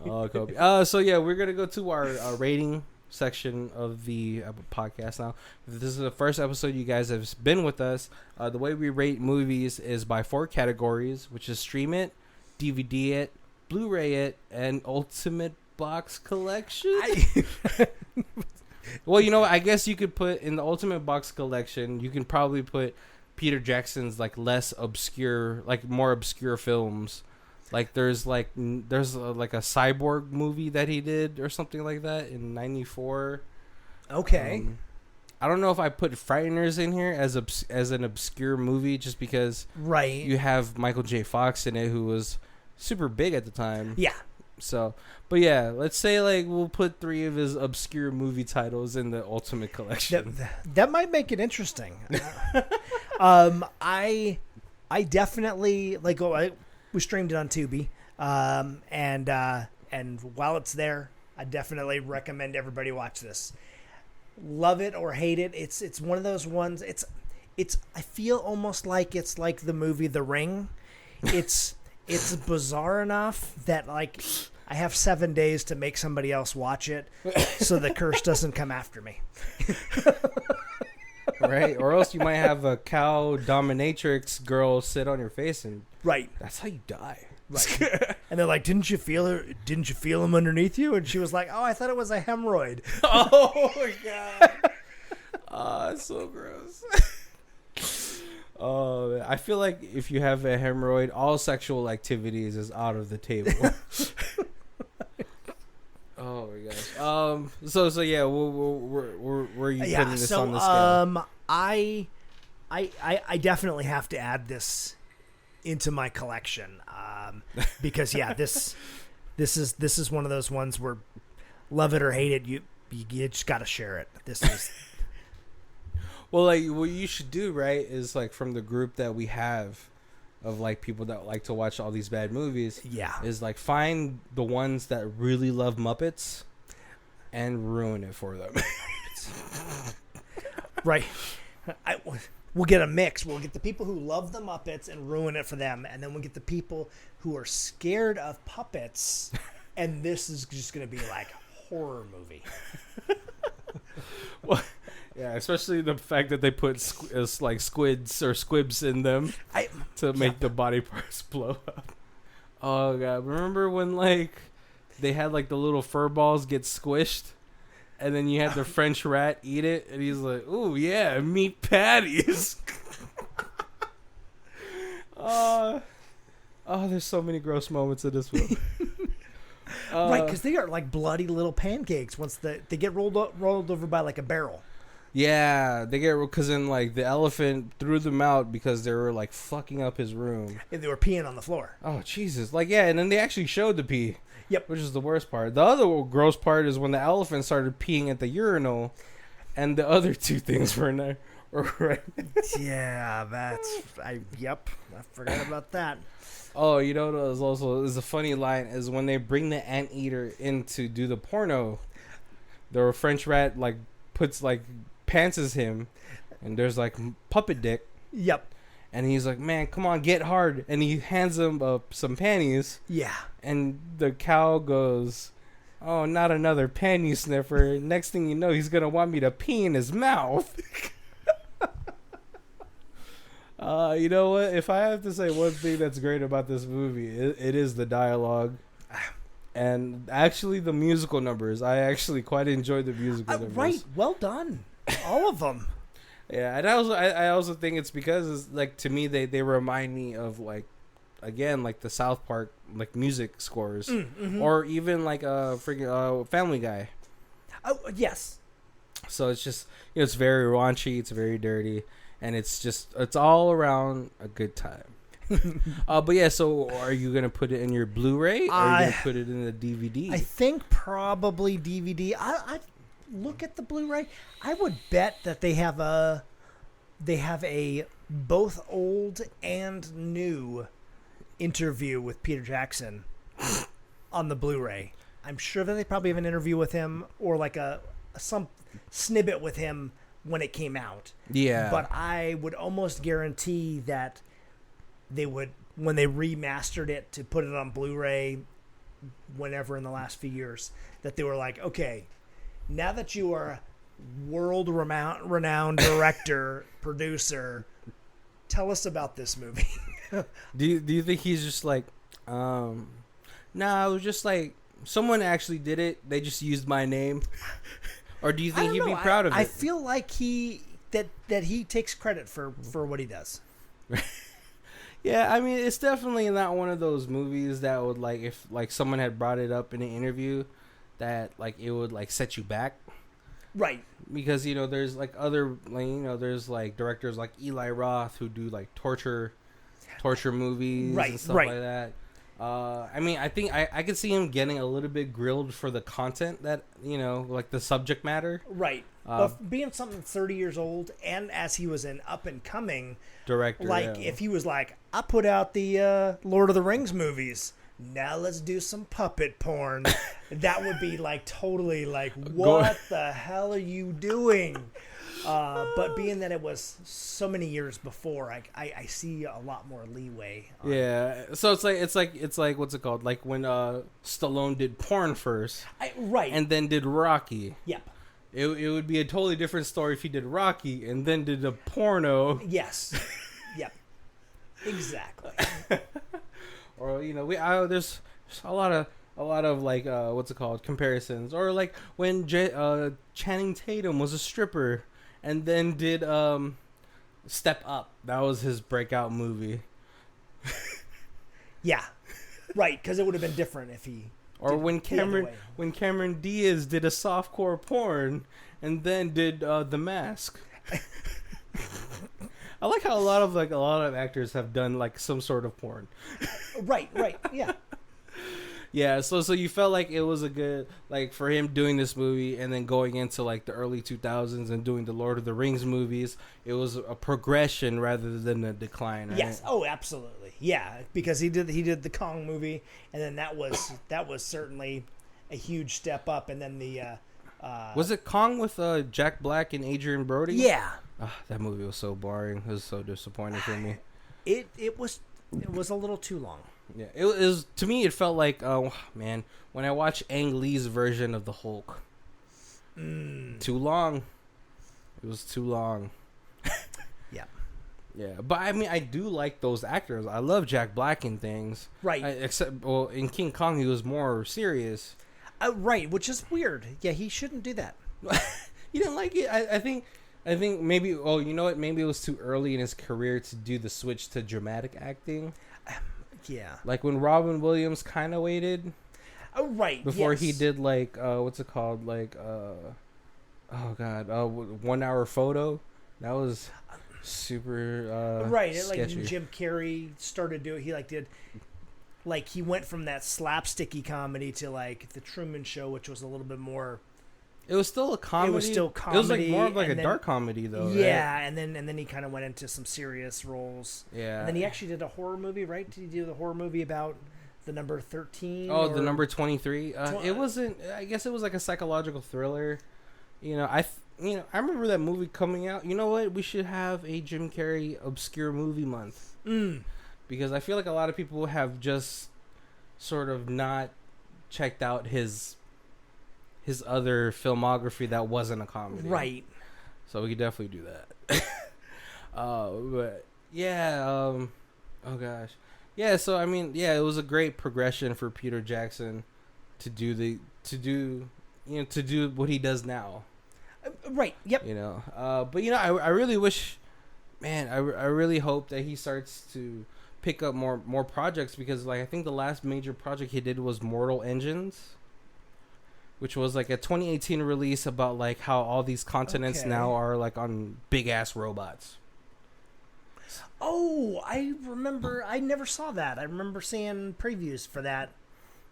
Oh, Kobe. So yeah, we're gonna go to our rating section of the podcast now. If this is the first episode you guys have been with us, the way we rate movies is by 4 categories, which is stream it, DVD it, Blu-ray it, and ultimate box collection. Well, I guess you could put in the ultimate box collection, you can probably put Peter Jackson's like less obscure, like more obscure films. Like there's a cyborg movie that he did or something like that in '94. Okay. I don't know if I put Frighteners in here as an obscure movie, just because you have Michael J. Fox in it, who was super big at the time. Yeah. So, but yeah, let's say like we'll put 3 of his obscure movie titles in the ultimate collection. That might make it interesting. I definitely we streamed it on Tubi, and while it's there, I definitely recommend everybody watch this. Love it or hate it, it's one of those ones. It's I feel almost like it's like the movie The Ring. It's bizarre enough that like I have 7 days to make somebody else watch it, so the curse doesn't come after me. Right, or else you might have a cow dominatrix girl sit on your face, and that's how you die. Right. And they're like, didn't you feel her? Didn't you feel him underneath you? And she was like, oh, I thought it was a hemorrhoid. Oh my god. That's so gross. I feel like if you have a hemorrhoid, all sexual activities is out of the table. Oh my gosh. So yeah, where are you putting this on the scale? I definitely have to add this into my collection. Because yeah, this is one of those ones where love it or hate it, you just got to share it. This is. Well, like what you should do, right, is like from the group that we have of like people that like to watch all these bad movies. Yeah. Is like find the ones that really love Muppets and ruin it for them. Right. We'll get a mix. We'll get the people who love the Muppets and ruin it for them, and then we'll get the people who are scared of puppets, and this is just going to be like a horror movie. Well, yeah, especially the fact that they put like squids or squibs in them to make the body parts blow up. Oh god, remember when like they had like the little fur balls get squished, and then you had the French rat eat it, and he's like, "Ooh yeah, meat patties." There's so many gross moments in this movie. Right, because they are like bloody little pancakes once they get rolled over by like a barrel. Yeah, they get because then like the elephant threw them out because they were like fucking up his room. And they were peeing on the floor. Oh Jesus! Like yeah, and then they actually showed the pee. Yep. Which is the worst part. The other gross part is when the elephant started peeing at the urinal, and the other two things were in there. Right. Yeah, I forgot about that. Oh, you know what is a funny line is when they bring the anteater in to do the porno, the French rat like pantses him, and there's like puppet dick. Yep. And he's like, "Man, come on, get hard!" And he hands him some panties. Yeah. And the cow goes, "Oh, not another panty sniffer!" Next thing you know, he's gonna want me to pee in his mouth. You know what? If I have to say one thing that's great about this movie, it is the dialogue. And actually, the musical numbers. I actually quite enjoy the musical numbers. Right. Well done. All of them. Yeah, and I also think it's because it's like to me they remind me of like again like the South Park like music scores or even like a freaking Family Guy. Oh yes. So it's just it's very raunchy, it's very dirty, and it's all around a good time. But yeah, so are you gonna put it in your Blu-ray or are you gonna put it in the DVD? I think probably DVD. I look at the Blu-ray. I would bet that they have a both old and new interview with Peter Jackson on the Blu-ray. I'm sure that they probably have an interview with him or like some snippet with him when it came out. Yeah. But I would almost guarantee that they would, when they remastered it to put it on Blu-ray whenever in the last few years, that they were like, okay, now that you are a world-renowned director, producer, tell us about this movie. Do you think he's just like, no, it was just like someone actually did it. They just used my name. Or do you think he'd be proud of it? I feel like that he takes credit for what he does. Yeah, I mean, it's definitely not one of those movies that would like if like someone had brought it up in an interview that like it would like set you back. Right. Because there's like other like there's like directors like Eli Roth who do like torture movies and stuff like that. I mean, I think I could see him getting a little bit grilled for the content that like the subject matter. Right. But being something 30 years old, and as he was an up and coming director, like if he was like, I put out the Lord of the Rings movies, now let's do some puppet porn, that would be like totally like, what the hell are you doing? But being that it was so many years before, I see a lot more leeway. Yeah, so it's like what's it called? Like when Stallone did porn first, right, and then did Rocky. Yep. It would be a totally different story if he did Rocky and then did a porno. Yes. Yep. Exactly. Or there's a lot of like what's it called, comparisons, or like when Channing Tatum was a stripper and then did Step Up. That was his breakout movie. Yeah, right. Because it would have been different if he. Or when Cameron Diaz did a softcore porn and then did The Mask. I like how a lot of actors have done like some sort of porn. Right, yeah. Yeah, so you felt like it was a good, like, for him doing this movie and then going into like the early 2000s and doing the Lord of the Rings movies, it was a progression rather than a decline, right? Yes. Oh, absolutely. Yeah, because he did the Kong movie, and then that was certainly a huge step up, and then the was it Kong with Jack Black and Adrian Brody? Yeah. That movie was so boring. It was so disappointing for me. It was a little too long. Yeah, it was, to me. It felt like, oh man, when I watched Ang Lee's version of the Hulk, too long. It was too long. Yeah, but I mean, I do like those actors. I love Jack Black in things, right? Except, well, in King Kong, he was more serious, right? Which is weird. Yeah, he shouldn't do that. You didn't like it? I think maybe. Oh, you know what? Maybe it was too early in his career to do the switch to dramatic acting. Yeah. Like when Robin Williams kind of waited. Oh, right. Before he did like what's it called? Like 1 hour photo. That was super right. sketchy. Like Jim Carrey started doing. He he went from that slapsticky comedy to like the Truman Show, which was a little bit more. It was still a comedy. It was still comedy. It was like more of like a dark comedy though. Yeah, right? and then he kind of went into some serious roles. Yeah. And then he actually did a horror movie, right? Did he do the horror movie about the number 13? Oh, the number 23. It wasn't. I guess it was like a psychological thriller. I remember that movie coming out. You know what? We should have a Jim Carrey obscure movie month. Because I feel like a lot of people have just sort of not checked out his other filmography that wasn't a comedy. Right. So we could definitely do that. But yeah, oh gosh. Yeah, so I mean, yeah, it was a great progression for Peter Jackson to do what he does now. Right. Yep. But I really wish, man, I really hope that he starts to pick up more projects, because like I think the last major project he did was Mortal Engines, which was like a 2018 release about like how all these continents now are like on big ass robots. Oh, I remember. I never saw that. I remember seeing previews for that,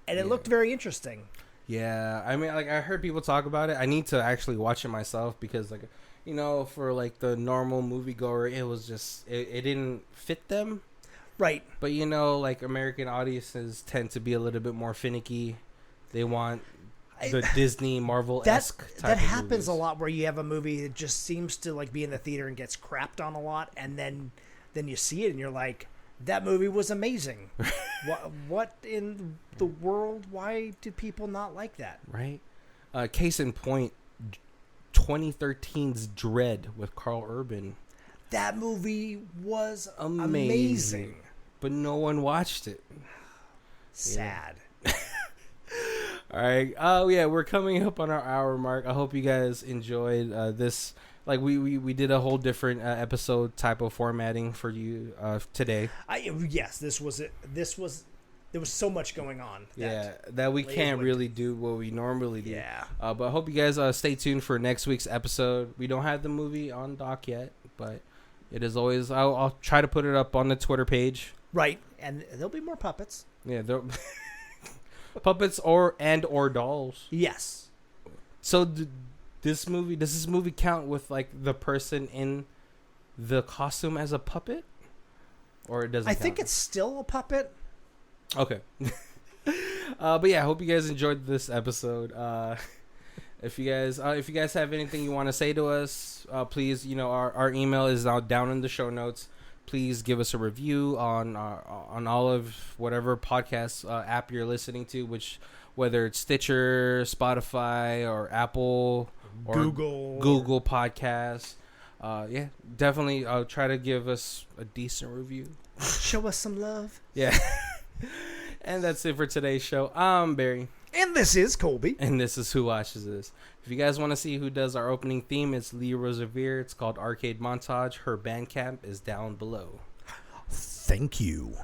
and it looked very interesting. Yeah, I mean, like I heard people talk about it. I need to actually watch it myself, because like, for like the normal moviegoer, it was just it didn't fit them. Right. But like American audiences tend to be a little bit more finicky. They want the Disney Marvel-esque type that of happens movies. a lot, where you have a movie that just seems to like be in the theater and gets crapped on a lot, and then you see it and you're like, that movie was amazing. What in the world? Why do people not like that? Right. Case in point, 2013's Dread with Carl Urban. That movie was amazing. But no one watched it. Sad. All right. Oh yeah, we're coming up on our hour mark. I hope you guys enjoyed this. Like we did a whole different episode type of formatting for you today. Yes, this was it. There was so much going on. That we can't really do what we normally do. Yeah. But I hope you guys stay tuned for next week's episode. We don't have the movie on doc yet, but it is always. I'll try to put it up on the Twitter page. Right, and there'll be more puppets. Yeah, puppets or dolls. Yes. So does this movie count with like the person in the costume as a puppet, or it doesn't? I think it's still a puppet. Okay. But yeah, I hope you guys enjoyed this episode. If you guys have anything you want to say to us, please, our email is now down in the show notes. Please give us a review on all of whatever podcast app you're listening to, whether it's Stitcher, Spotify, or Apple, or Google Podcasts. Yeah, definitely try to give us a decent review. Show us some love. Yeah. And that's it for today's show. I'm Barry. And this is Colby. And this is Who Watches This. If you guys want to see who does our opening theme, it's Lee Rosevere. It's called Arcade Montage. Her Bandcamp is down below. Thank you.